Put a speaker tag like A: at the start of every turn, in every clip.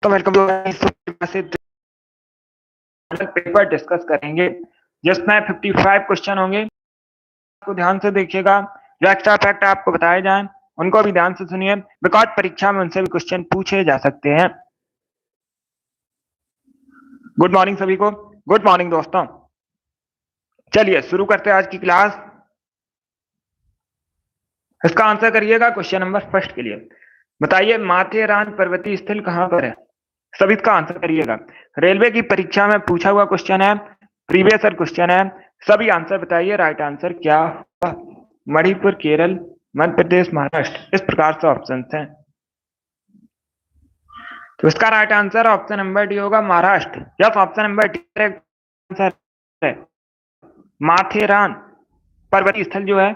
A: तो welcome to paper discuss करेंगे जिसमें 55 क्वेश्चन होंगे। आपको ध्यान से देखिएगा, जो एक्स्ट्रा फैक्ट आपको बताए जाएं उनको भी ध्यान से सुनिए, बिकॉज परीक्षा में उनसे भी क्वेश्चन पूछे जा सकते हैं। गुड मॉर्निंग सभी को, गुड मॉर्निंग दोस्तों। चलिए शुरू करते हैं आज की क्लास। इसका आंसर करिएगा क्वेश्चन नंबर फर्स्ट के लिए। बताइए माथेरान पर्वतीय स्थल कहां पर है? सभी इसका आंसर करिएगा। रेलवे की परीक्षा में पूछा हुआ क्वेश्चन है, प्रीवियस ईयर क्वेश्चन है। सभी आंसर बताइए, राइट आंसर क्या होगा? मणिपुर, केरल, मध्य प्रदेश, महाराष्ट्र, इस प्रकार से ऑप्शन हैं। तो इसका right answer option number D होगा, Maharashtra. Yes, option number D correct answer है। माथेरान पर्वतीय स्थल जो है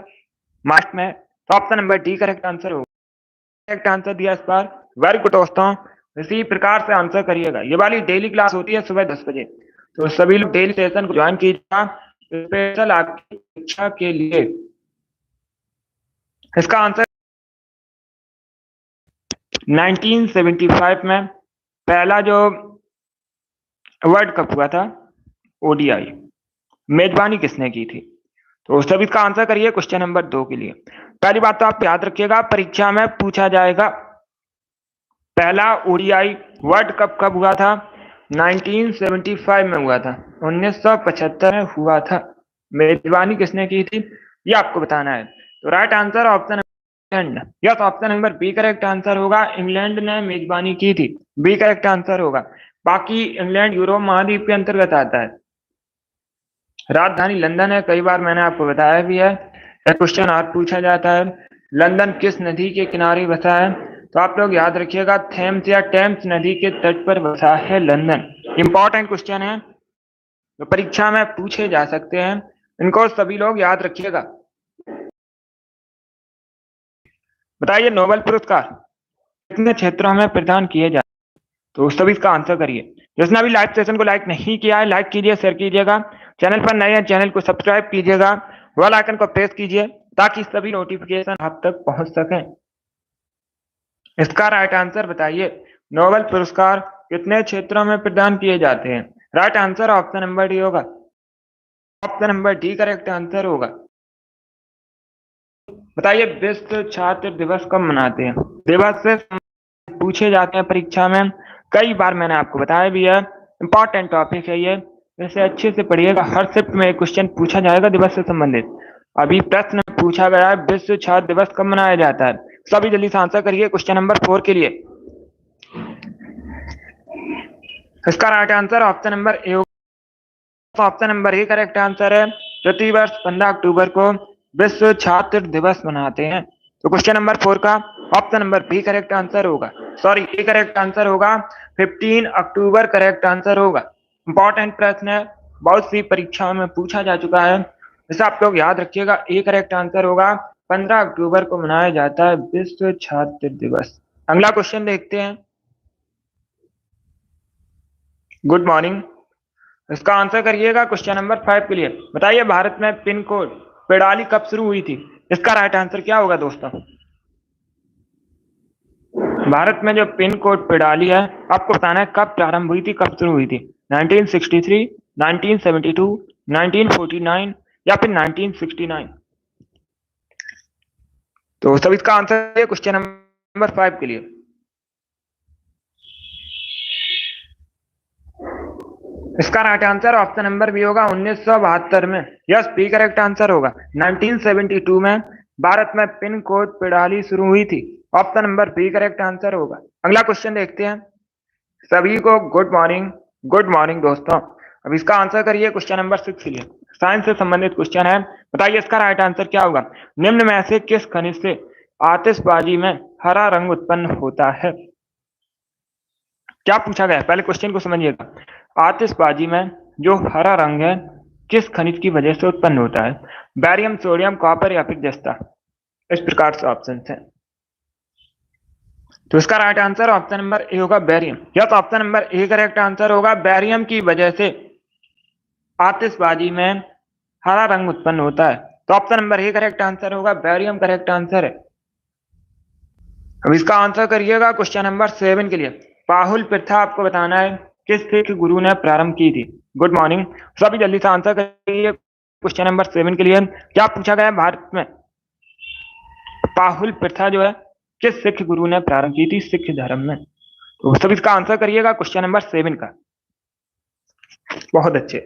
A: महाराष्ट्र में, तो option number D correct answer होगा। करेक्ट आंसर दिया इस बार, वेरी गुड दोस्तों। इसी प्रकार से आंसर करिएगा। ये वाली डेली क्लास होती है सुबह 10 बजे, तो सभी लोग डेली सेशन को ज्वाइन कीजिएगा स्पेशल आपकी परीक्षा के लिए। इसका आंसर 1975 में पहला जो वर्ल्ड कप हुआ था ओडीआई, मेजबानी किसने की थी? तो सभी इसका आंसर करिए क्वेश्चन नंबर 2 के लिए। पहली बात तो आप याद रखिएगा, परीक्षा में पूछा जाएगा पहला ओडीआई वर्ल्ड कप कब हुआ था? 1975 में हुआ था, 1975 में हुआ था। मेजबानी किसने की थी ये आपको बताना है। तो right answer option yes, option number B correct answer होगा। इंग्लैंड ने मेजबानी की थी, बी करेक्ट आंसर होगा। बाकी इंग्लैंड यूरोप महाद्वीप के अंतर्गत आता है, राजधानी लंदन है। कई बार मैंने आपको बताया भी है, क्वेश्चन और पूछा जाता है, लंदन किस नदी के किनारे बसा है? तो आप लोग याद रखिएगा, थेम्स या टेम्स नदी के तट पर बसा है लंदन। इंपॉर्टेंट क्वेश्चन है, तो परीक्षा में पूछे जा सकते हैं, इनको सभी लोग याद रखिएगा। बताइए नोबेल पुरस्कार कितने क्षेत्रों में प्रदान किए जाते हैं? तो सभी इसका आंसर करिए। जिसने अभी लाइव सेशन को लाइक नहीं किया है, लाइक कीजिए, शेयर कीजिएगा। चैनल पर नए हैं, चैनल को सब्सक्राइब कीजिएगा, बेल आइकन को प्रेस कीजिए ताकि सभी नोटिफिकेशन आप तक पहुंच सकें। इसका राइट आंसर बताइए, नोबेल पुरस्कार कितने क्षेत्रों में प्रदान किए जाते हैं? Right answer option number D होगा, option number D correct answer होगा। बताइए विश्व छात्र दिवस कब मनाते हैं? दिवस से पूछे जाते हैं परीक्षा में, कई बार मैंने आपको बताया भी है, इंपॉर्टेंट टॉपिक है ये, इसे अच्छे से पढ़िएगा। हर शिफ्ट में क्वेश्चन पूछा जाएगा दिवस से संबंधित। अभी प्रश्न पूछा गया है विश्व छात्र दिवस कब मनाया जाता है? सभी जल्दी से आंसर करिए क्वेश्चन नंबर 4 के लिए। इसका right answer option number A, option number A correct answer है। प्रतिवर्ष 15 अक्टूबर को विश्व छात्र दिवस मनाते हैं। तो क्वेश्चन नंबर 4 का option number B correct answer होगा, सॉरी ए करेक्ट आंसर होगा। 15 अक्टूबर करेक्ट आंसर होगा। इंपॉर्टेंट प्रश्न है, बहुत सी परीक्षाओं में पूछा जा चुका है, इसे आप लोग याद रखिएगा। ए करेक्ट आंसर होगा, 15 अक्टूबर को मनाया जाता है विश्व छात्र दिवस। अगला क्वेश्चन देखते हैं। गुड मॉर्निंग, इसका आंसर करिएगा क्वेश्चन नंबर 5 के लिए। बताइए भारत में पिन कोड प्रणाली कब शुरू हुई थी? इसका राइट आंसर क्या होगा दोस्तों? भारत में जो पिन कोड प्रणाली है आपको बताना है कब प्रारंभ हुई थी, कब शुरू हुई थी। 1963, 1972, 1949 या फिर 1969? तो सब इसका आंसर है क्वेश्चन नंबर 5 के लिए। इसका right answer option number B होगा, 1972 में। यस, बी करेक्ट आंसर होगा। 1972 में भारत में पिन कोड प्रणाली शुरू हुई थी, option number B correct answer होगा। अगला क्वेश्चन देखते हैं। सभी को गुड मॉर्निंग, गुड मॉर्निंग दोस्तों। अब इसका आंसर करिए क्वेश्चन नंबर 6 के लिए। साइंस से संबंधित क्वेश्चन है, बताइए इसका राइट आंसर क्या होगा? निम्न में से किस खनिज से आतिशबाजी में हरा रंग उत्पन्न होता है? क्या पूछा गया है, पहले क्वेश्चन को समझिएगा। आतिशबाजी में जो हरा रंग है किस खनिज की वजह से उत्पन्न होता है? बैरियम, सोडियम, कॉपर या फिर जस्ता? इस प्रकार से ऑप्शन है। तो इसका right answer option number A होगा, barium. Yes, option number A correct answer होगा। बैरियम की वजह से आतिशबाजी में हरा रंग उत्पन्न होता है, तो option number A correct answer होगा, बैरियम करेक्ट आंसर है। अब इसका आंसर करिएगा क्वेश्चन नंबर 7 के लिए। पाहुल प्रथा आपको बताना है किस सिख गुरु ने प्रारंभ की थी। Good morning. सभी जल्दी से आंसर करिए क्वेश्चन नंबर 7 के लिए। क्या पूछा गया है भारत में पाहुल प्रथा जो है किस सिख गुरु ने प्रारंभ की थी सिख धर्म में। तो सभी इसका आंसर करिएगा क्वेश्चन नंबर 7 का। बहुत अच्छे।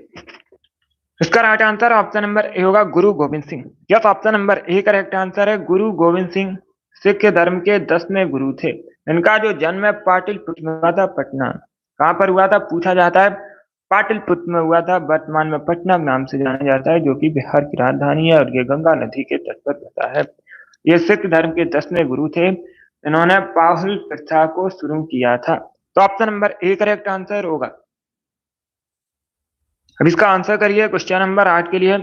A: इसका right answer option number A होगा गुरु Govind Singh. Yes, option number A correct answer है। गुरु गोविंद सिंह सिख धर्म के 10वें गुरु थे। इनका जो जन्म है पाटलिपुत्र में हुआ था, पटना। कहाँ पर हुआ था पूछा जाता है, पाटलिपुत्र में हुआ था, वर्तमान में पटना नाम से जाना जाता है, जो कि बिहार की राजधानी है और ये गंगा नदी के तट पर बसा है। ये सिख धर्म के 10वें गुरु थे। इन्होंने पाहुल प्रथा को शुरू किया था। तो option number A correct answer होगा। अब इसका आंसर करिए क्वेश्चन नंबर 8 के लिए।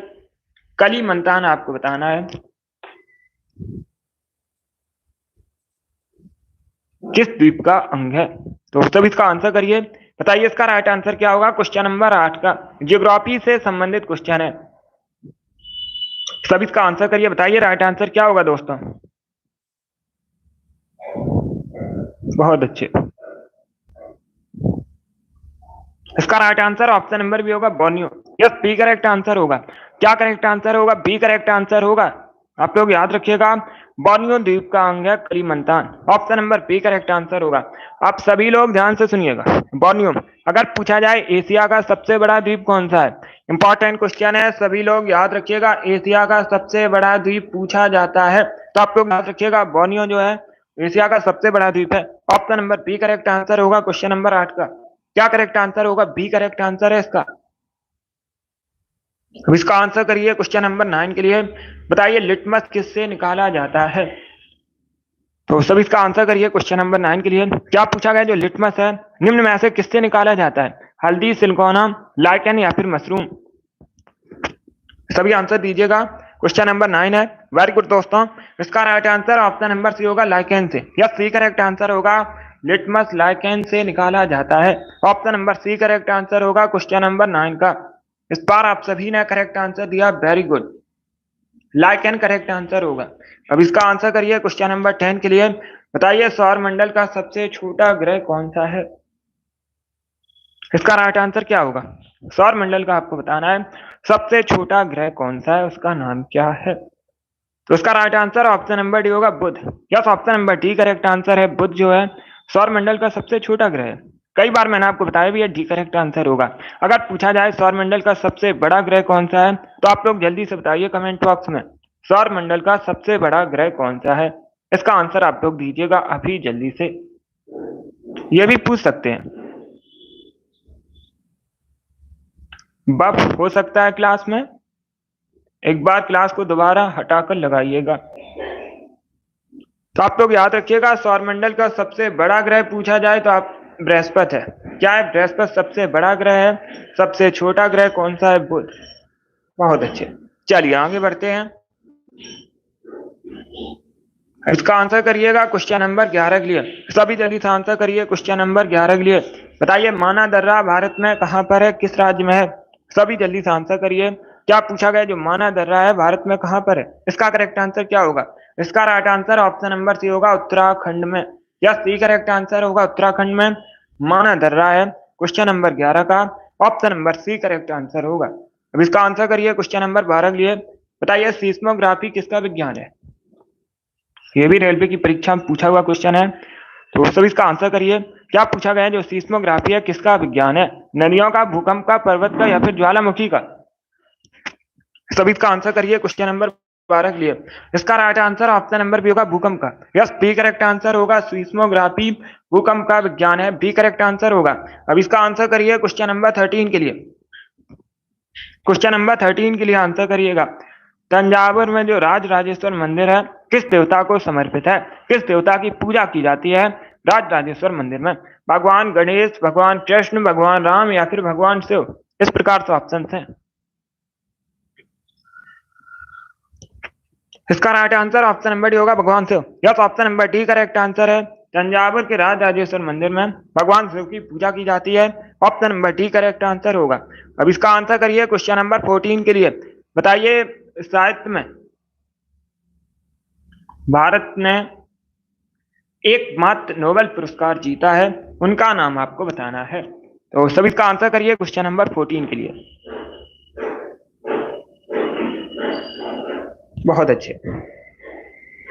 A: कलिमंतान आपको बताना है किस द्वीप का अंग है। तो सब इसका आंसर करिए, बताइए इसका राइट आंसर क्या होगा। क्वेश्चन नंबर 8 का ज्योग्राफी से संबंधित क्वेश्चन है। सब इसका आंसर करिए, बताइए राइट आंसर क्या होगा दोस्तों। बहुत अच्छे। इसका right answer option number B होगा Borneo. Yes, B correct answer होगा। क्या करेक्ट आंसर होगा? बी करेक्ट आंसर होगा। आप लोग याद रखिएगा, बोर्नियो द्वीप का अंग है Kalimantan. Option number B correct answer होगा। आप सभी लोग ध्यान से सुनिएगा। बोर्नियो अगर पूछा जाए एशिया का सबसे बड़ा द्वीप कौन सा है, इंपॉर्टेंट क्वेश्चन है, सभी लोग याद रखिएगा। एशिया का सबसे बड़ा द्वीप पूछा जाता है तो आप लोग याद रखिएगा बोर्नियो जो है एशिया का सबसे बड़ा द्वीप है। Option number B correct answer होगा क्वेश्चन नंबर 8 का। क्या करेक्ट आंसर होगा? बी करेक्ट आंसर है इसका। अब इसका आंसर करिए क्वेश्चन नंबर 9 के लिए। बताइए लिटमस किससे निकाला जाता है। तो सब इसका आंसर करिए क्वेश्चन नंबर 9 के लिए। क्या पूछा गया? जो लिटमस है निम्न में से किससे निकाला जाता है? हल्दी, सिलिकॉना, लाइकेन या फिर मशरूम। सभी आंसर दीजिएगा। क्वेश्चन नंबर 9 है। वेरी गुड दोस्तों। इसका right answer option number C होगा, लाइकेन से। यस, सी करेक्ट आंसर होगा। लिटमस लाइकेन से निकाला जाता है। Option number C correct answer होगा क्वेश्चन नंबर 9 का। इस बार आप सभी ने करेक्ट आंसर दिया, very good. Lichen correct answer होगा। अब इसका आंसर करिए क्वेश्चन नंबर 10 के लिए। बताइए सौर मंडल का सबसे छोटा ग्रह कौन सा है। इसका राइट आंसर क्या होगा? सौर मंडल का आपको बताना है सबसे छोटा ग्रह कौन सा है, उसका नाम क्या है। तो उसका right answer option number D होगा, Budh. Yes, option number D correct answer है। बुध जो है सौर मंडल का सबसे छोटा ग्रह है। कई बार मैंने आपको बताया भी है, डी करेक्ट आंसर होगा। अगर पूछा जाए सौर मंडल का सबसे बड़ा ग्रह कौन सा है तो आप लोग जल्दी से बताइए कमेंट बॉक्स में, सौर मंडल का सबसे बड़ा ग्रह कौन सा है। इसका आंसर आप लोग दीजिएगा अभी जल्दी से। ये भी पूछ सकते हैं, बफ हो सकता है क्लास में। एक बार क्लास को दोबारा हटाकर लगाइएगा। तो आप लोग याद रखिएगा, सौरमंडल का सबसे बड़ा ग्रह पूछा जाए तो आप बृहस्पति है। क्या है? बृहस्पति सबसे बड़ा ग्रह है। सबसे छोटा ग्रह कौन सा है? बुध। बहुत अच्छे। चलिए आगे बढ़ते हैं। इसका आंसर करिएगा क्वेश्चन नंबर 11 के लिए। सभी जल्दी से आंसर करिए क्वेश्चन नंबर 11 के लिए। बताइए माना दर्रा भारत में कहां पर है, किस राज्य में है। सभी जल्दी से आंसर करिए। क्या पूछा गया? जो माना दर्रा है भारत में कहां पर है, इसका करेक्ट आंसर क्या होगा। इसका right answer option number C होगा, उत्तराखंड में। या सी करेक्ट आंसर होगा, उत्तराखंड में माना दर्रा है। क्वेश्चन नंबर 11 का option number C correct answer होगा। अब इसका आंसर करिए क्वेश्चन नंबर 12 के लिए। बताइए सीस्मोग्राफी किसका विज्ञान है। ये भी रेलवे की परीक्षा में पूछा हुआ क्वेश्चन है, तो सब इसका आंसर करिए। क्या पूछा गया है? जो सीस्मोग्राफी है किसका विज्ञान है। नदियों का, भूकंप का, पर्वत का या फिर ज्वालामुखी का। सब इसका आंसर करिए क्वेश्चन नंबर 12 के लिए। इसका right answer option number B होगा, भूकंप का। यस, बी करेक्ट आंसर होगा। सीस्मोग्राफी भूकंप का विज्ञान है, बी करेक्ट आंसर होगा। अब इसका आंसर करिए क्वेश्चन नंबर 13 के लिए। क्वेश्चन नंबर 13 के लिए आंसर करिएगा। तंजावुर में जो राज राजेश्वर मंदिर है किस देवता को समर्पित है, किस देवता की पूजा की जाती है राज राजेश्वर मंदिर में। भगवान गणेश, भगवान कृष्ण, भगवान राम या फिर भगवान शिव। इस प्रकार से ऑप्शन है। इसका right answer option number D होगा, भगवान Shiva. Yes, option number D correct answer है। तंजावुर के राज राजेश्वर मंदिर में भगवान शिव की पूजा की जाती है। Option number D correct answer होगा। अब इसका आंसर करिए क्वेश्चन नंबर 14 के लिए। बताइए साहित्य में भारत ने एकमात्र नोबेल पुरस्कार जीता है, उनका नाम आपको बताना है। तो सभी इसका आंसर करिए क्वेश्चन नंबर 14 के लिए। बहुत अच्छे।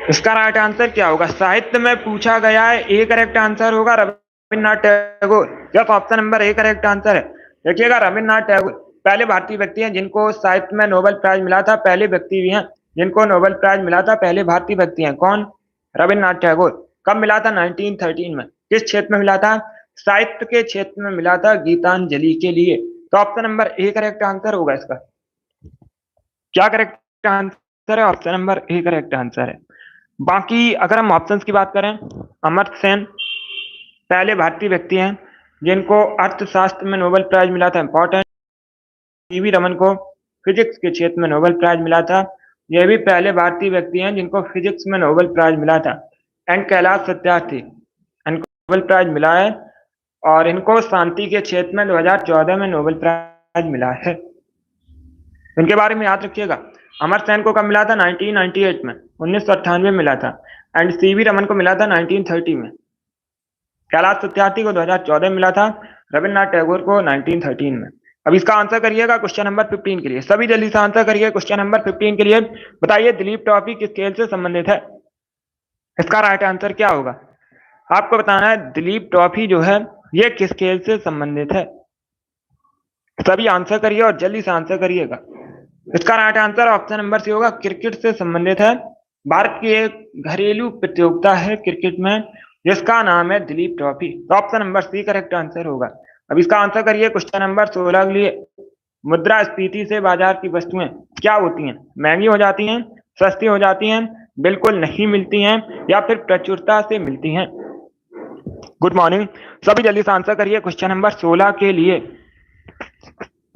A: इसका राइट आंसर क्या होगा? साहित्य में पूछा गया है, ए करेक्ट आंसर होगा Rabindranath Tagore. Yes, option number A correct answer है। देखिएगा, रविन्द्रनाथ टैगोर पहले भारतीय व्यक्ति हैं जिनको साहित्य में नोबेल प्राइज मिला था, पहले व्यक्ति भी हैं जिनको नोबेल प्राइज मिला था, पहले भारतीय व्यक्ति हैं। कौन? रविन्द्रनाथ टैगोर। कब मिला था? 1913 में। किस क्षेत्र में मिला था? साहित्य के क्षेत्र में मिला था, गीतांजलि के लिए। तो option number A correct answer होगा इसका। क्या करेक्ट आंसर है? Option number A correct answer है। बाकी अगर हम ऑप्शंस की बात करें, अमर्त्य सेन पहले भारतीय व्यक्ति हैं जिनको अर्थशास्त्र में नोबेल प्राइज मिला था, इंपॉर्टेंट। सीवी रमन को फिजिक्स के क्षेत्र में नोबेल प्राइज मिला था, यह भी पहले भारतीय व्यक्ति हैं जिनको फिजिक्स में नोबेल प्राइज मिला था। एंड कैलाश सत्यार्थी, इनको नोबेल प्राइज मिला है और इनको शांति के क्षेत्र में 2014 में नोबेल प्राइज मिला है। इनके बारे में याद रखिएगा। अमर्त्य सेन को कब मिला था? 1998 में, 1998 में मिला था। एंड सीवी रमन को मिला था 1930 में। कैलाश सत्यार्थी को 2014 में मिला था, रविन्द्रनाथ टैगोर को 1913 में। अब इसका आंसर करिएगा क्वेश्चन नंबर 15 के लिए। सभी जल्दी से आंसर करिए क्वेश्चन नंबर 15 के लिए। बताइए दिलीप ट्रॉफी किस खेल से संबंधित है? इसका राइट आंसर क्या होगा? आपको बताना है दिलीप ट्रॉफी जो है ये किस खेल से संबंधित है। सभी आंसर करिए और जल्दी से आंसर करिएगा। इसका right answer option number C होगा, क्रिकेट से संबंधित है। भारत की एक घरेलू प्रतियोगिता है क्रिकेट में जिसका नाम है दिलीप ट्रॉफी। तो option number C correct answer होगा। अब इसका आंसर करिए क्वेश्चन नंबर 16 के लिए। मुद्रास्फीति से बाजार की वस्तुएं क्या होती हैं? महंगी हो जाती हैं, सस्ती हो जाती हैं, बिल्कुल नहीं मिलती हैं, या फिर प्रचुरता से मिलती हैं? गुड मॉर्निंग, सभी जल्दी से आंसर करिए क्वेश्चन नंबर 16 के लिए।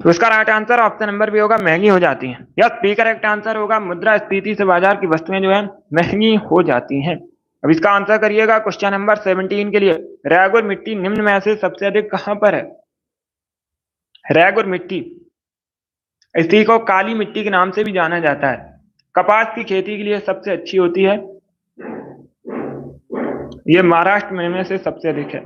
A: तो इसका राइट आंसर ऑप्शन नंबर भी होगा, महंगी हो जाती हैं। यस, बी करेक्ट आंसर होगा, मुद्रास्फीति से बाजार की वस्तुएं जो है महंगी हो जाती हैं। अब इसका आंसर करिएगा क्वेश्चन नंबर 17 के लिए। रैगुर मिट्टी निम्न में से सबसे अधिक कहां पर है? रैगुर मिट्टी, इसी को काली मिट्टी के नाम से भी जाना जाता है, कपास की खेती के लिए सबसे अच्छी होती है। ये महाराष्ट्र में से सबसे अधिक है।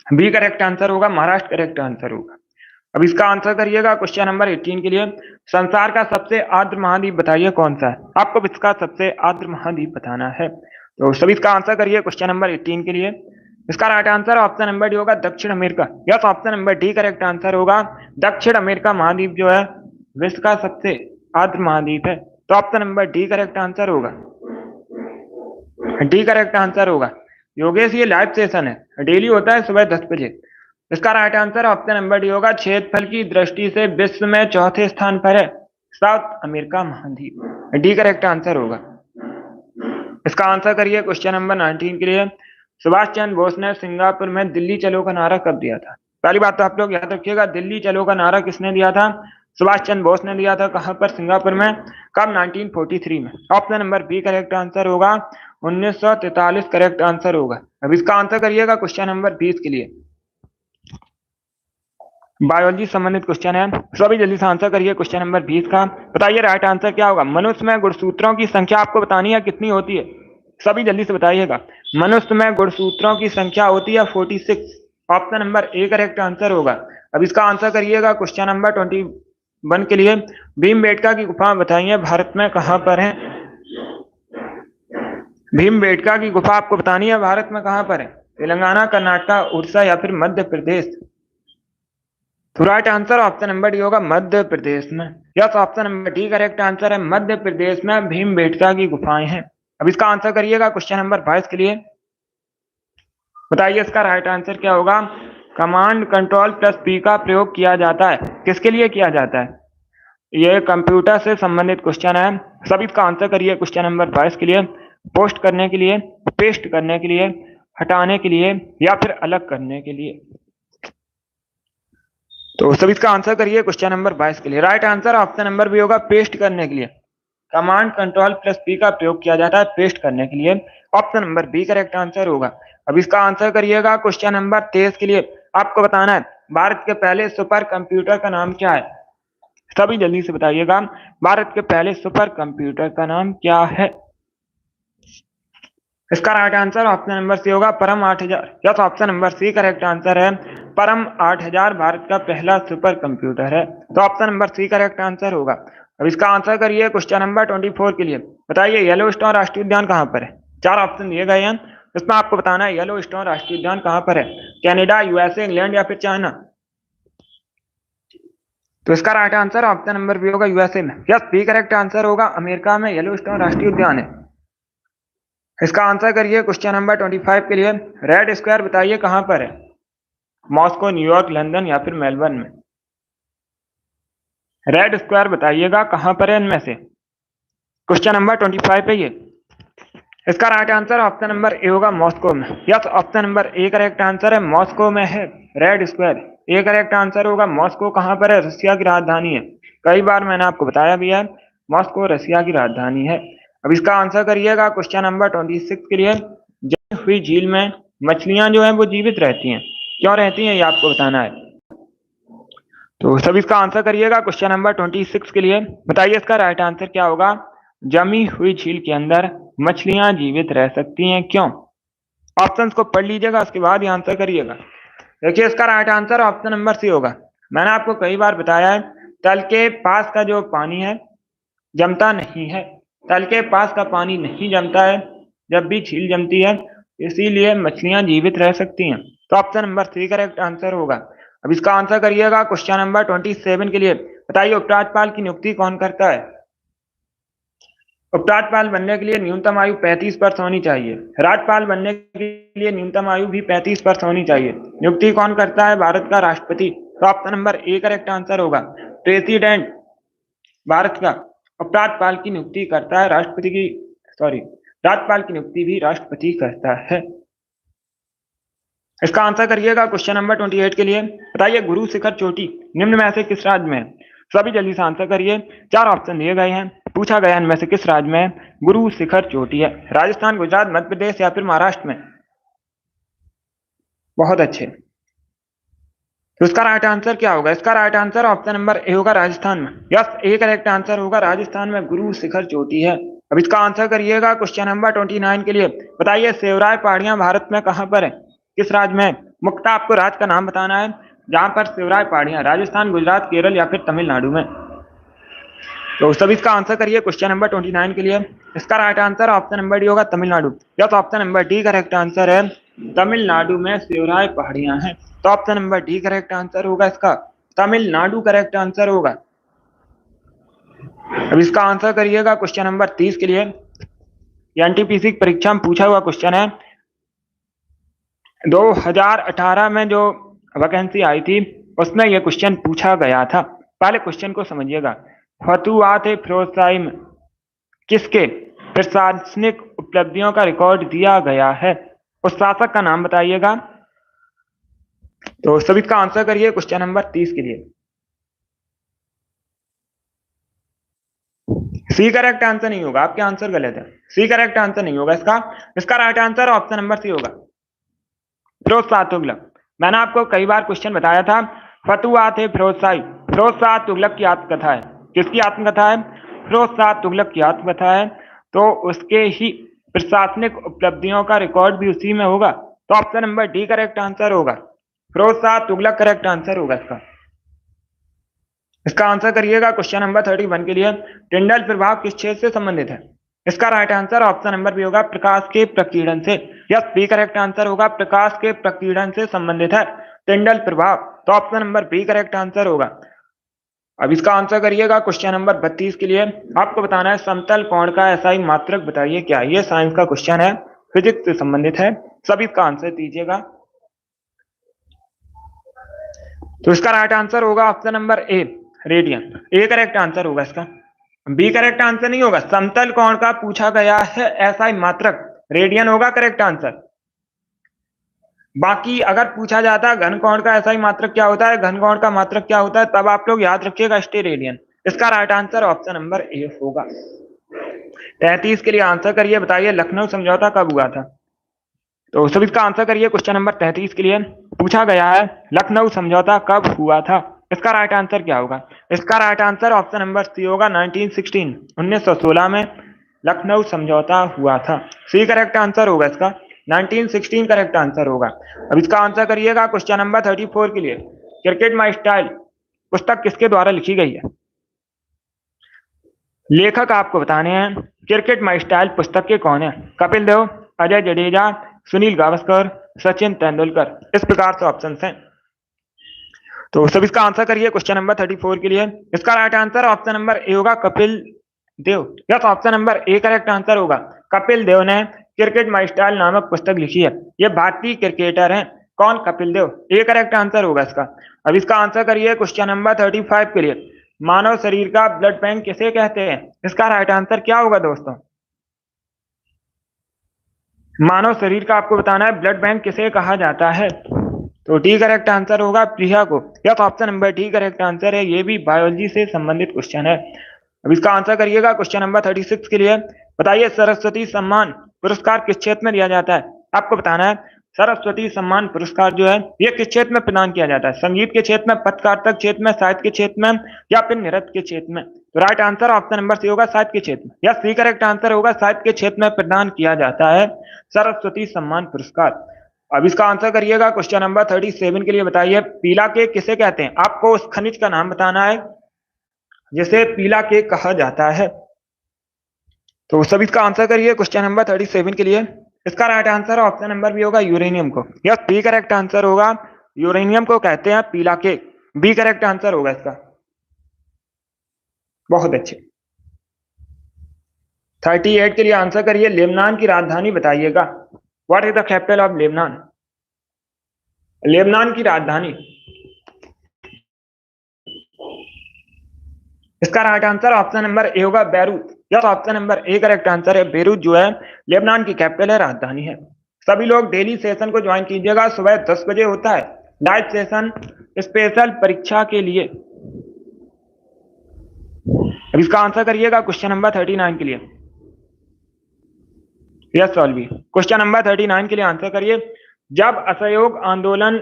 A: बी करेक्ट आंसर होगा, महाराष्ट्र करेक्ट आंसर होगा। अब इसका आंसर करिएगा क्वेश्चन नंबर 18 के लिए। संसार का सबसे आर्द्र महाद्वीप बताइए कौन सा है? आपको इसका सबसे आर्द्र महाद्वीप बताना है। तो सभी इसका आंसर करिए क्वेश्चन नंबर 18 के लिए। इसका right answer option number D होगा, दक्षिण America. Yes, option number D correct answer होगा। दक्षिण अमेरिका महाद्वीप जो है विश्व का सबसे आर्द्र महाद्वीप है। तो option number D correct answer होगा, डी करेक्ट आंसर होगा। योगेश, ये लाइव सेशन है, डेली होता है सुबह 10 बजे। इसका right answer option number D होगा। क्षेत्रफल की दृष्टि से विश्व में चौथे स्थान पर है साउथ अमेरिका महाद्वीप, डी करेक्ट आंसर होगा। इसका आंसर करिए क्वेश्चन नंबर 19 के लिए। सुभाष चंद्र बोस ने सिंगापुर में दिल्ली चलो का नारा कब दिया था? पहली बात तो आप लोग याद रखिएगा, दिल्ली चलो का नारा किसने दिया था? सुभाष चंद्र बोस ने दिया था। कहां पर? सिंगापुर में। कब? 1943 में। Option number B correct answer होगा, 1943 करेक्ट आंसर होगा। अब इसका आंसर करिएगा क्वेश्चन नंबर 20 के लिए। बायोलॉजी संबंधित क्वेश्चन है, सभी जल्दी से आंसर करिए क्वेश्चन नंबर 20 का। बताइए राइट आंसर क्या होगा? मनुष्य में गुणसूत्रों की संख्या आपको बतानी है कितनी होती है? सभी जल्दी से बताइएगा। मनुष्य में गुणसूत्रों की संख्या होती है 46। Option number A correct answer होगा। अब इसका आंसर करिएगा क्वेश्चन नंबर 21 के लिए। भीमबेटका की गुफा बताइए भारत में कहां पर है? भीमबेटका की गुफा आपको बतानी है भारत में कहां पर है? तेलंगाना, कर्नाटक, उड़ीसा या फिर मध्य प्रदेश? तो right answer option number D होगा, मध्य प्रदेश में। Yes, option number D correct answer है, मध्य प्रदेश में भीमबेटका की गुफाएं हैं। अब इसका आंसर करिएगा क्वेश्चन नंबर 22 के लिए। बताइए इसका राइट आंसर क्या होगा? कमांड कंट्रोल प्लस पी का प्रयोग किया जाता है, किसके लिए किया जाता है? ये कंप्यूटर से संबंधित क्वेश्चन है। सब इसका आंसर करिए क्वेश्चन नंबर 22 के लिए। पोस्ट करने के लिए, पेस्ट करने के लिए, हटाने के लिए या फिर अलग करने के लिए? तो सब इसका आंसर करिए क्वेश्चन नंबर 22 के लिए। Right answer option number B होगा, पेस्ट करने के लिए। कमांड कंट्रोल प्लस पी का प्रयोग किया जाता है पेस्ट करने के लिए। Option number B correct answer होगा। अब इसका आंसर करिएगा क्वेश्चन नंबर 23 के लिए। आपको बताना है भारत के पहले सुपर कंप्यूटर का नाम क्या है? सभी जल्दी से बताइएगा, भारत के पहले सुपर कंप्यूटर का नाम क्या है? इसका right answer option number C होगा Param 8000। Yes, option number C correct answer है। परम 8000 भारत का पहला सुपर कंप्यूटर है, तो option number C correct answer होगा। अब इसका आंसर करिए क्वेश्चन नंबर 24 के लिए। बताइए येलो स्टोन राष्ट्रीय उद्यान कहाँ पर है? चार ऑप्शन दिए गए हैं, इसमें आपको बताना है येलो स्टोन राष्ट्रीय उद्यान कहाँ पर है। कनाडा, यूएसए, इंग्लैंड या फिर चाइना? तो इसका right answer option number B होगा यूएसए में। यस, बी करेक्ट आंसर होगा। अमेरिका में येलो स्टोन राष्ट्रीय उद्यान है। इसका आंसर करिए क्वेश्चन नंबर 25 के लिए। रेड स्क्वायर बताइए कहां पर है? मॉस्को, न्यूयॉर्क, लंदन या फिर मेलबर्न में? रेड स्क्वायर बताइएगा कहां पर है इनमें से। क्वेश्चन नंबर 25 है ये। इसका right answer option number A होगा मॉस्को में। Yes, option number A correct answer है, मॉस्को में है रेड स्क्वायर। ए करेक्ट आंसर होगा। मॉस्को कहां पर है? रशिया की राजधानी है। कई बार मैंने आपको बताया भी है, मॉस्को रशिया की राजधानी है। अब इसका आंसर करिएगा क्वेश्चन नंबर 26 के लिए। जमी हुई झील में मछलियां जो है वो जीवित रहती हैं, क्यों रहती हैं ये आपको बताना है। तो सभी इसका आंसर करिएगा क्वेश्चन नंबर 26 के लिए। बताइए इसका राइट आंसर क्या होगा। जमी हुई झील के अंदर मछलियां जीवित रह सकती हैं, क्यों? ऑप्शंस को पढ़ लीजिएगा, उसके बाद ही आंसर करिएगा। देखिए इसका right answer option number C होगा। मैंने आपको कई बार बताया है, तल के पास का जो पानी है जमता नहीं है। तल के पास का पानी नहीं जमता है जब भी झील जमती है, इसीलिए मछलियां जीवित रह सकती हैं। तो option number C correct answer होगा। अब इसका आंसर करिएगा क्वेश्चन नंबर 27 के लिए। बताइए उपराज्यपाल की नियुक्ति कौन करता है? उपराज्यपाल बनने के लिए न्यूनतम आयु 35 वर्ष होनी चाहिए। राज्यपाल बनने के लिए न्यूनतम आयु भी 35 वर्ष होनी चाहिए। नियुक्ति कौन करता है? भारत का राष्ट्रपति। तो option number A correct answer होगा। प्रेसिडेंट भारत का उपराज्यपाल की नियुक्ति करता है, राष्ट्रपति की राज्यपाल की नियुक्ति भी राष्ट्रपति करता है। इसका आंसर करिएगा क्वेश्चन नंबर 28 के लिए। बताइए गुरु शिखर चोटी निम्न में से किस राज्य में है? सभी जल्दी से आंसर करिए। चार ऑप्शन दिए गए हैं, पूछा गया इनमें से किस राज्य में गुरु शिखर चोटी है? राजस्थान, गुजरात, मध्य प्रदेश या फिर महाराष्ट्र में? बहुत अच्छे। तो इसका राइट आंसर क्या होगा? इसका right answer option number A होगा, राजस्थान में। यस, ए करेक्ट आंसर होगा। राजस्थान में गुरु शिखर चोटी है। अब इसका आंसर करिएगा क्वेश्चन नंबर 29 के लिए। बताइए सेवराय पहाड़ियां भारत में कहां पर है? किस राज्य में? मुख्यतः आपको राज्य का नाम बताना है जहां पर सेवराय पहाड़ियां, राजस्थान, गुजरात, केरल या फिर तमिलनाडु में? तो सभी इसका आंसर करिए क्वेश्चन नंबर 29 के लिए। इसका right answer option number D होगा, Tamil Nadu. Yes, option number D correct answer है। तमिलनाडु में सेवराय पहाड़ियां हैं, तो option number D correct answer होगा इसका। तमिलनाडु करेक्ट आंसर होगा। अब इसका आंसर करिएगा क्वेश्चन नंबर 30 के लिए। एनटीपीसी की परीक्षा में पूछा हुआ क्वेश्चन है। 2018 में जो वैकेंसी आई थी उसमें यह क्वेश्चन पूछा गया था। पहले क्वेश्चन को समझिएगा। फतुआत फिरोजशाही में किसके प्रशासनिक उपलब्धियों का रिकॉर्ड दिया गया है? उस शासक का नाम बताइएगा। तो सभी का आंसर करिए क्वेश्चन नंबर 30 के लिए। सी करेक्ट आंसर नहीं होगा, आपके आंसर गलत है। सी करेक्ट आंसर नहीं होगा इसका। इसका right answer option number C होगा, फिरोज शाह तुगलक। मैंने आपको कई बार क्वेश्चन बताया था। फतुआत फिरोजशाही फिरोज शाह तुगलक की आत्मकथा है। किसकी आत्मकथा है? फिरोज शाह तुगलक की आत्मकथा है। तो उसके ही प्रशासनिक उपलब्धियों का रिकॉर्ड भी उसी में होगा। तो option number D correct answer होगा। फिरोज शाह तुगलक करेक्ट आंसर होगा इसका। इसका आंसर करिएगा क्वेश्चन नंबर 31 के लिए। टिंडल प्रभाव किस क्षेत्र से संबंधित है? इसका right answer option number B होगा, प्रकाश के प्रकीर्णन से। यस, बी करेक्ट आंसर होगा, प्रकाश के प्रकीर्णन से संबंधित है टिंडल प्रभाव। तो option number B correct answer होगा। अब इसका आंसर करिएगा क्वेश्चन नंबर 32 के लिए। आपको बताना है समतल कोण का एसआई मात्रक बताइए क्या? ये साइंस का क्वेश्चन है, फिजिक्स से संबंधित है। सभी इसका आंसर दीजिएगा। तो इसका राइट आंसर होगा ऑप्शन नंबर ए, रेडियन। ए करेक्ट आंसर होगा इसका। बी करेक्ट आंसर नहीं होगा। समतल कोण का पूछा गया है एसआई मात्रक, रेडियन होगा करेक्ट आंसर। बाकी अगर पूछा जाता है घन कोण का एसआई मात्रक क्या होता है, घन कोण का मात्रक क्या होता है, तब आप लोग याद रखिएगा स्टेरेडियन। इसका right answer option number A होगा। 33 के लिए आंसर करिए। बताइए लखनऊ समझौता कब हुआ था? तो सभी इसका आंसर करिए क्वेश्चन नंबर 33 के लिए। पूछा गया है लखनऊ समझौता कब हुआ था? इसका राइट आंसर क्या होगा? इसका right answer option number C होगा, 1916 1916 में लखनऊ समझौता हुआ था। सी करेक्ट आंसर होगा इसका, 1916 करेक्ट आंसर होगा। अब इसका आंसर करिएगा क्वेश्चन नंबर 34 के लिए। क्रिकेट माई स्टाइल पुस्तक किसके द्वारा लिखी गई है? लेखक आपको बताने हैं। क्रिकेट माई स्टाइल पुस्तक के कौन है? कपिल देव, अजय जडेजा, सुनील गावस्कर, सचिन तेंदुलकर। इस प्रकार से ऑप्शन हैं। तो सब इसका आंसर करिए क्वेश्चन नंबर 34 के लिए। इसका right answer option number A होगा, Kapil Dev. Yes, option number A correct answer होगा। कपिल देव ने क्रिकेट माई स्टाइल नामक पुस्तक लिखी है। ये भारतीय क्रिकेटर हैं। कौन? कपिल देव। ए करेक्ट आंसर होगा इसका। अब इसका आंसर करिए क्वेश्चन नंबर 35 के लिए। मानव शरीर का ब्लड बैंक किसे कहते हैं? इसका राइट आंसर क्या होगा दोस्तों? मानव शरीर का आपको बताना है ब्लड बैंक किसे कहा जाता है। तो डी करेक्ट आंसर होगा प्रिया को। Yes, option number D correct answer है। ये भी बायोलॉजी से संबंधित क्वेश्चन है। अब इसका आंसर करिएगा क्वेश्चन नंबर 36 के लिए। बताइए सरस्वती सम्मान पुरस्कार किस क्षेत्र में दिया जाता है? आपको बताना है सरस्वती सम्मान पुरस्कार जो है ये किस क्षेत्र में प्रदान किया जाता है? संगीत के क्षेत्र में, पत्रकारिता के क्षेत्र में, साहित्य के क्षेत्र में या फिर नृत्य के क्षेत्र में? तो right answer option number C होगा, साहित्य के क्षेत्र में। या सी करेक्ट आंसर होगा, साहित्य के क्षेत्र में प्रदान किया जाता है सरस्वती सम्मान पुरस्कार। अब इसका आंसर करिएगा क्वेश्चन नंबर 37 के लिए। बताइए पीला केक किसे कहते हैं? आपको उस खनिज का नाम बताना है जिसे पीला केक कहा जाता है। तो सब इसका आंसर करिए क्वेश्चन नंबर 37 के लिए। इसका right answer option number B होगा, यूरेनियम को। यस, बी करेक्ट आंसर होगा। यूरेनियम को कहते हैं पीला केक। बी करेक्ट आंसर होगा इसका। बहुत अच्छे। 38 के लिए आंसर करिए। लेबनान की राजधानी बताइएगा। What is the capital of Lebanon? Lebanon की राजधानी। इसका right answer option number A होगा, Beirut. Yes, option number A correct answer है। बेरूत जो है लेबनान की कैपिटल है, राजधानी है। सभी लोग डेली सेशन को ज्वाइन कीजिएगा। सुबह 10 बजे होता है लाइव सेशन स्पेशल परीक्षा के लिए। अब इसका आंसर करिएगा क्वेश्चन नंबर 39 के लिए। यस सॉल्व भी। क्वेश्चन नंबर 39 के लिए आंसर करिए। जब असहयोग आंदोलन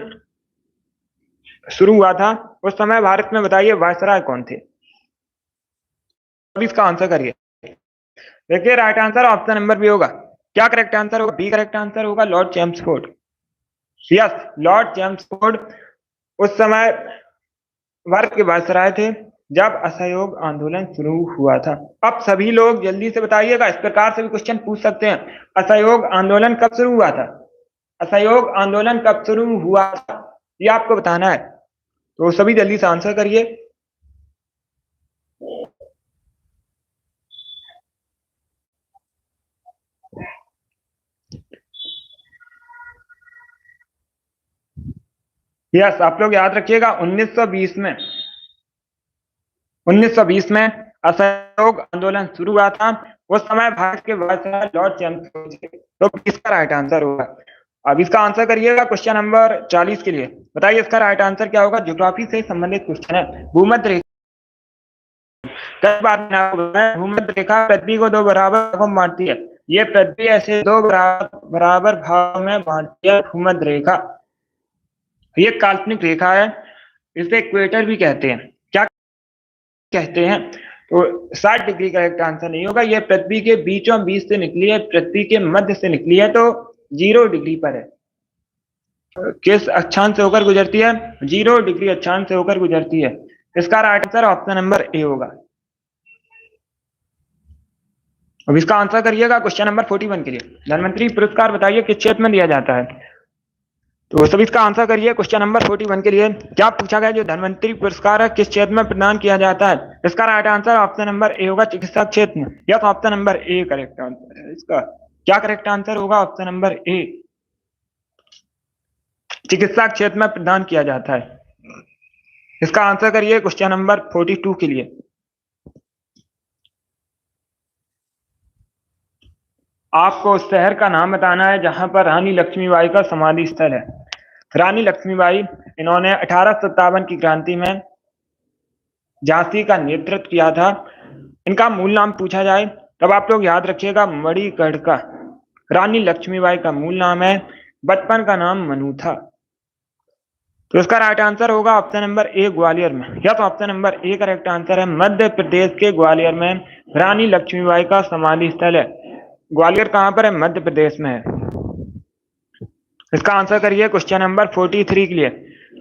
A: शुरू हुआ था उस समय भारत में बताइए वायसराय कौन थे? अब इसका आंसर करिए। देखिए right answer option number B होगा। क्या करेक्ट आंसर होगा? बी करेक्ट आंसर होगा, Lord Chelmsford. Yes, Lord Chelmsford उस समय भारत के वायसराय थे जब असहयोग आंदोलन शुरू हुआ था। अब सभी लोग जल्दी से बताइएगा, इस प्रकार से भी क्वेश्चन पूछ सकते हैं। असहयोग आंदोलन कब शुरू हुआ था? असहयोग आंदोलन कब शुरू हुआ था ये आपको बताना है। तो सभी जल्दी से आंसर करिए। यस, आप लोग याद रखिएगा 1920 में 1920 में असहयोग आंदोलन शुरू हुआ था। उस समय भारत के वायसराय लॉर्ड चैम्सफोर्ड थे। तो इसका राइट आंसर होगा। अब इसका आंसर करिएगा क्वेश्चन नंबर 40 के लिए। बताइए इसका राइट आंसर क्या होगा? ज्योग्राफी से संबंधित क्वेश्चन है। भूमध्य रेखा कई बार भूमध्य रेखा पृथ्वी को दो बराबर भागों में बांटती है। ये पृथ्वी ऐसे दो बराबर भागों में बांटती है भूमध्य रेखा। ये काल्पनिक रेखा है, इसे इक्वेटर भी कहते हैं। क्या कहते हैं? तो 60 डिग्री करेक्ट आंसर नहीं होगा। यह पृथ्वी के बीचों बीच से निकली है, पृथ्वी के मध्य से निकली है, तो 0 डिग्री पर है। किस अक्षांश से होकर गुजरती है? 0 डिग्री अक्षांश से होकर गुजरती है। इसका right answer option number A होगा। अब इसका आंसर करिएगा क्वेश्चन नंबर 41 के लिए। धनवंतरी पुरस्कार बताइए किस क्षेत्र में दिया जाता है? तो सभी इसका आंसर करिए क्वेश्चन नंबर 41 के लिए। क्या पूछा गया? जो धनवंतरी पुरस्कार है किस क्षेत्र में प्रदान किया जाता है? इसका right answer option number A होगा, चिकित्सा क्षेत्र में। Yes, option number A correct answer है इसका। क्या करेक्ट आंसर होगा? ऑप्शन नंबर ए, चिकित्सा क्षेत्र में प्रदान किया जाता है। इसका आंसर करिए क्वेश्चन नंबर 42 के लिए। आपको उस शहर का नाम बताना है जहां पर रानी लक्ष्मीबाई का समाधि स्थल है। रानी लक्ष्मीबाई, इन्होंने 1857 की क्रांति में झांसी का नेतृत्व किया था। इनका मूल नाम पूछा जाए तब आप लोग याद रखिएगा, मणिकर्णिका। रानी लक्ष्मीबाई का मूल नाम है, बचपन का नाम मनु था। तो इसका राइट आंसर होगा ऑप्शन नंबर ए, ग्वालियर में। Yes, option number A correct answer है। मध्य प्रदेश के ग्वालियर में रानी लक्ष्मीबाई का समाधि स्थल है? ग्वालियर कहाँ पर है? मध्य प्रदेश में है। इसका आंसर करिए क्वेश्चन नंबर 43 के लिए।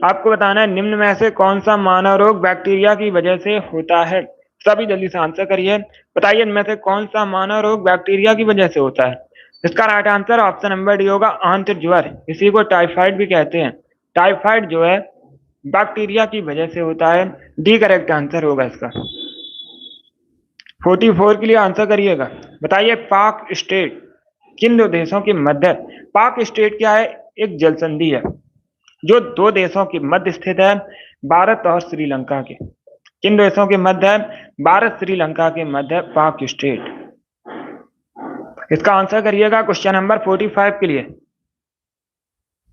A: आपको बताना है निम्न में से कौन सा मानव रोग बैक्टीरिया की वजह से होता है? सभी जल्दी से आंसर करिए। बताइए इनमें से कौन सा मानव रोग बैक्टीरिया की वजह से होता है? इसका right answer option number D होगा, आंत्र ज्वर। इसी को टाइफाइड भी कहते हैं। टाइफाइड जो है बैक्टीरिया की वजह से होता है। डी करेक्ट आंसर होगा इसका। 44 के लिए आंसर करिएगा। बताइए पाक स्टेट किन दो देशों के मध्य? पाक स्टेट क्या है? एक जल संधि है जो दो देशों के मध्य स्थित है, भारत और श्रीलंका के। किन देशों के मध्य है? भारत श्रीलंका के मध्य पाक स्टेट। इसका आंसर करिएगा क्वेश्चन नंबर 45 के लिए।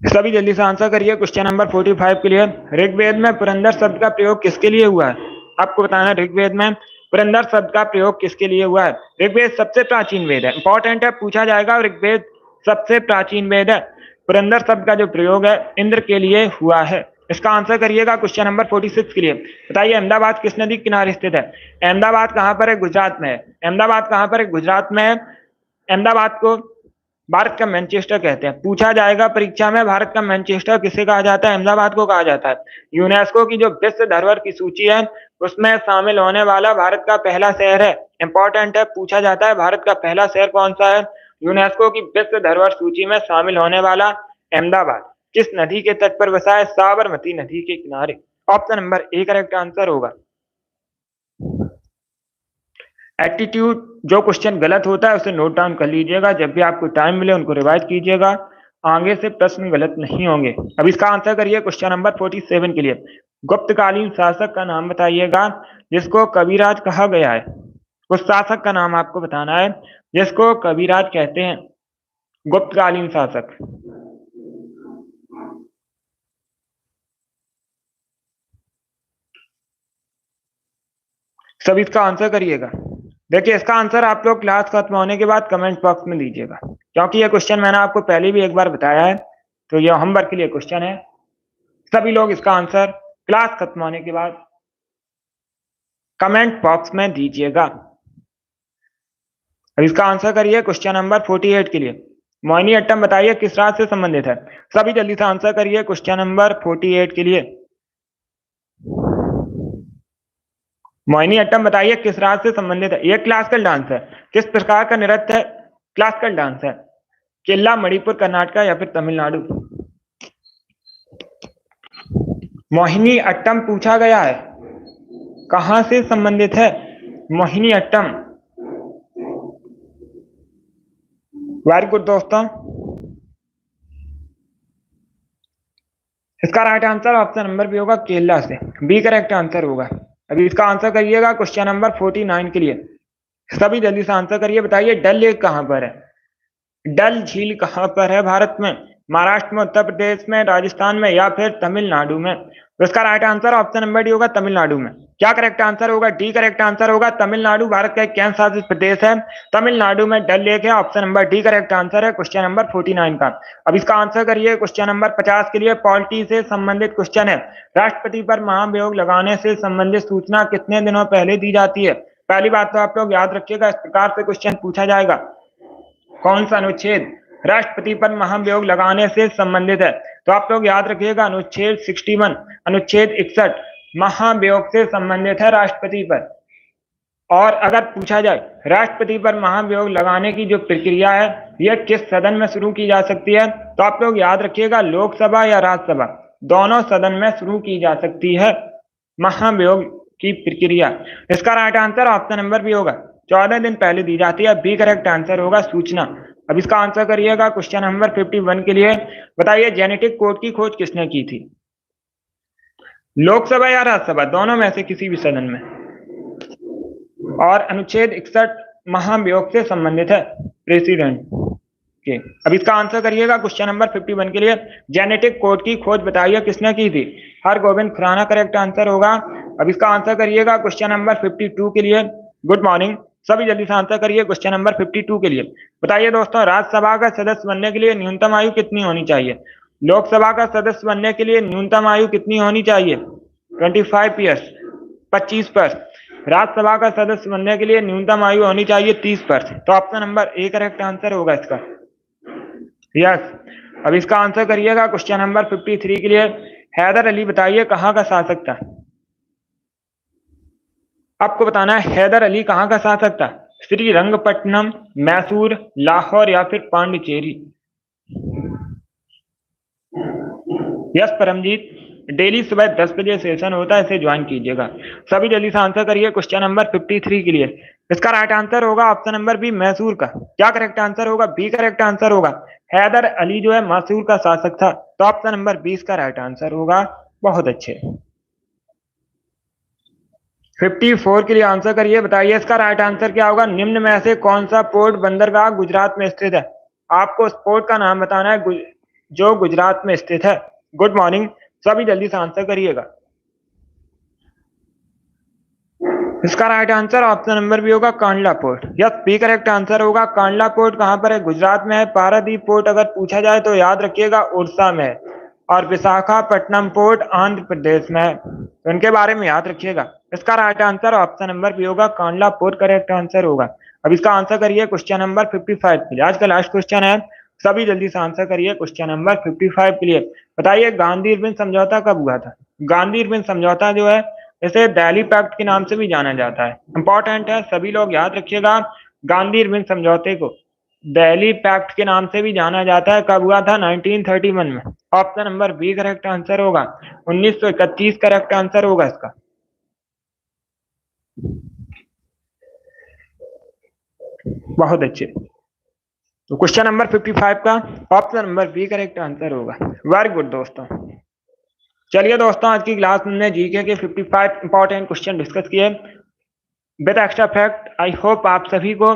A: सभी जल्दी से आंसर करिए क्वेश्चन नंबर 45 के लिए। ऋग्वेद में पुरंदर शब्द का प्रयोग किसके लिए हुआ है? आपको बताना है ऋग्वेद में पुरंदर शब्द का प्रयोग किसके लिए हुआ है? ऋग्वेद सबसे प्राचीन वेद है, इंपॉर्टेंट है, पूछा जाएगा। ऋग्वेद सबसे प्राचीन वेद है। पुरंदर शब्द का जो प्रयोग है इंद्र के लिए हुआ है। इसका आंसर करिएगा क्वेश्चन नंबर 46 के लिए। बताइए अहमदाबाद किस नदी के किनारे स्थित है? अहमदाबाद कहाँ पर है? गुजरात में है। अहमदाबाद कहाँ पर है? गुजरात में है। अहमदाबाद को भारत का मैनचेस्टर कहते हैं। पूछा जाएगा परीक्षा में, भारत का मैनचेस्टर किसे कहा जाता है? अहमदाबाद को कहा जाता है। यूनेस्को की जो विश्व धरोहर की सूची है उसमें शामिल होने वाला भारत का पहला शहर है। इंपॉर्टेंट है, पूछा जाता है भारत का पहला शहर कौन सा है? यूनेस्को की विश्व धरोहर सूची में शामिल होने वाला अहमदाबाद किस नदी के तट पर बसा है? साबरमती नदी के किनारे। Option number A correct answer होगा। एटीट्यूड जो क्वेश्चन गलत होता है उसे नोट डाउन कर लीजिएगा, जब भी आपको टाइम मिले उनको रिवाइज कीजिएगा, आगे से प्रश्न गलत नहीं होंगे। अब इसका आंसर करिए क्वेश्चन नंबर 47 के लिए। गुप्तकालीन शासक का नाम बताइएगा जिसको कविराज कहा गया है। उस शासक का नाम आपको बताना है जिसको कविराज कहते हैं। गुप्तकालीन शासक। सब इसका आंसर करिएगा। देखिए इसका आंसर आप लोग क्लास खत्म होने के बाद कमेंट बॉक्स में दीजिएगा, क्योंकि ये क्वेश्चन मैंने आपको पहले भी एक बार बताया है, तो ये होमवर्क के लिए क्वेश्चन है। सभी लोग इसका आंसर क्लास खत्म होने के बाद कमेंट बॉक्स में दीजिएगा। अब इसका आंसर करिए क्वेश्चन नंबर 48 के लिए। मोहिनी अट्टम बताइए किस राज से संबंधित है? सभी जल्दी से आंसर करिए क्वेश्चन नंबर 48 के लिए। मोहिनी अट्टम बताइए किस राज से संबंधित है? यह क्लासिकल डांस है। किस प्रकार का नृत्य है? क्लासिकल डांस है। केरला, मणिपुर, कर्नाटक या फिर तमिलनाडु? मोहिनी अट्टम पूछा गया है, कहां से संबंधित है मोहिनी अट्टम? वेरी गुड दोस्तों। इसका right answer option number B होगा, केरला से। बी करेक्ट आंसर होगा। अभी इसका आंसर करिएगा क्वेश्चन नंबर 49 के लिए। सभी जल्दी से आंसर करिए। बताइए डल लेक कहां पर है? डल झील कहां पर है भारत में? महाराष्ट्र में, उत्तर प्रदेश में, राजस्थान में या फिर तमिलनाडु में? तो इसका right answer option number D होगा, तमिलनाडु में। क्या करेक्ट आंसर होगा? डी करेक्ट आंसर होगा। तमिलनाडु भारत का एक केंद्र शासित प्रदेश है। तमिलनाडु में डल लेक है। Option number D correct answer है क्वेश्चन नंबर 49 का। अब इसका आंसर करिए क्वेश्चन नंबर 50 के लिए। पॉलिटी से संबंधित क्वेश्चन है। राष्ट्रपति पर महाभियोग लगाने से संबंधित सूचना कितने दिनों पहले दी जाती है? पहली बात तो आप लोग याद रखिएगा, इस प्रकार से क्वेश्चन पूछा जाएगा। कौन सा अनुच्छेद राष्ट्रपति पर महाभियोग लगाने से संबंधित है? तो आप लोग याद रखिएगा अनुच्छेद 61, अनुच्छेद 61 महाभियोग से संबंधित है राष्ट्रपति पर। और अगर पूछा जाए राष्ट्रपति पर महाभियोग लगाने की जो प्रक्रिया है यह किस सदन में शुरू की जा सकती है, तो आप लोग याद रखिएगा लोकसभा या राज्यसभा, दोनों सदन में शुरू की जा सकती है महाभियोग की प्रक्रिया। इसका right answer option number B होगा, 14 दिन पहले दी जाती है। बी करेक्ट आंसर होगा, सूचना। अब इसका आंसर करिएगा क्वेश्चन नंबर 51 के लिए। बताइए जेनेटिक कोड की खोज किसने की थी? लोकसभा या राज्यसभा, दोनों में से किसी भी सदन में। और अनुच्छेद 61 महाभियोग से संबंधित है प्रेसिडेंट के। अब इसका आंसर करिएगा क्वेश्चन नंबर 51 के लिए। जेनेटिक कोड की खोज बताइए किसने की थी? हरगोविंद खुराना करेक्ट आंसर होगा। अब इसका आंसर करिएगा क्वेश्चन नंबर 52 के लिए। गुड मॉर्निंग, सभी जल्दी से आंसर करिए क्वेश्चन नंबर 52 के लिए। बताइए दोस्तों राज्यसभा का सदस्य बनने के लिए न्यूनतम आयु कितनी होनी चाहिए? लोकसभा का सदस्य बनने के लिए न्यूनतम आयु कितनी होनी चाहिए? 25 ईयर्स, 25 वर्ष। राज्यसभा का सदस्य बनने के लिए न्यूनतम आयु होनी चाहिए 30 वर्ष। तो option number A correct answer होगा इसका। यस, अब इसका आंसर करिएगा क्वेश्चन नंबर 53 के लिए। हैदर अली बताइए कहाँ का शासक था। आपको बताना है हैदर अली कहाँ का शासक था। श्रीरंगपट्टनम, मैसूर, लाहौर या फिर पांडिचेरी। यस परमजीत, डेली सुबह 10 बजे सेशन होता है, इसे ज्वाइन कीजिएगा। सभी जल्दी से आंसर करिए क्वेश्चन नंबर 53 के लिए। इसका राइट आंसर होगा ऑप्शन नंबर बी मैसूर का। क्या करेक्ट आंसर होगा? बी करेक्ट आंसर होगा। हैदर अली जो है मैसूर का शासक था। तो ऑप्शन नंबर 20 का राइट आंसर होगा। बहुत अच्छे। 54 के लिए आंसर करिए, बताइए इसका राइट आंसर क्या होगा। निम्न में से कौन सा पोर्ट बंदरगाह गुजरात में स्थित है। आपको उस पोर्ट का नाम बताना है जो गुजरात में स्थित है। गुड मॉर्निंग, सभी जल्दी से आंसर करिएगा। इसका right answer option number B होगा Kandla port. Yes, B correct answer होगा। कांडला पोर्ट कहां पर है? गुजरात में है। पारादीप पोर्ट अगर पूछा जाए तो याद रखिएगा उड़ीसा में है। और विशाखापट्टनम पोर्ट आंध्र प्रदेश में है, तो इनके बारे में याद रखिएगा। इसका right answer option number B होगा कांडला पोर्ट करेक्ट आंसर होगा। अब इसका आंसर करिए क्वेश्चन नंबर 55 के लिए। आज का लास्ट क्वेश्चन है, सभी जल्दी से आंसर करिए क्वेश्चन नंबर 55 के लिए। बताइए गांधी इरविन समझौता कब हुआ था। गांधी इरविन समझौता जो है इसे दिल्ली पैक्ट के नाम से भी जाना जाता है। इंपॉर्टेंट है, सभी लोग याद रखिएगा गांधी इरविन समझौते को दिल्ली पैक्ट के नाम से भी जाना जाता है। कब हुआ था? 1931 में। Option number B correct answer होगा। 1931 करेक्ट आंसर होगा इसका। बहुत अच्छे। तो क्वेश्चन नंबर 55 का option number B correct answer होगा। वेरी गुड दोस्तों। चलिए दोस्तों, आज की क्लास में जीके के 55 इंपॉर्टेंट क्वेश्चन डिस्कस किए with extra fact. I hope आप सभी को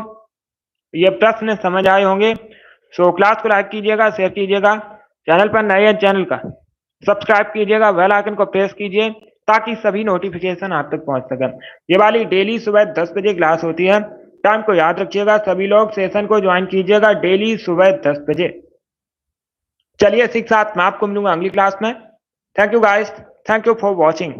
A: ये प्रश्न समझ आए होंगे। सो क्लास को लाइक कीजिएगा, शेयर कीजिएगा। चैनल पर नए हैं, चैनल का सब्सक्राइब कीजिएगा, बेल आइकन को प्रेस कीजिए ताकि सभी नोटिफिकेशन आप तक पहुंच सके। ये वाली डेली सुबह 10 बजे क्लास होती है। टाइम को याद रखिएगा, सभी लोग सेशन को ज्वाइन कीजिएगा डेली सुबह 10 बजे। चलिए इसी के साथ मैं आपको मिलूंगा अगली क्लास में। Thank you guys, thank you for watching.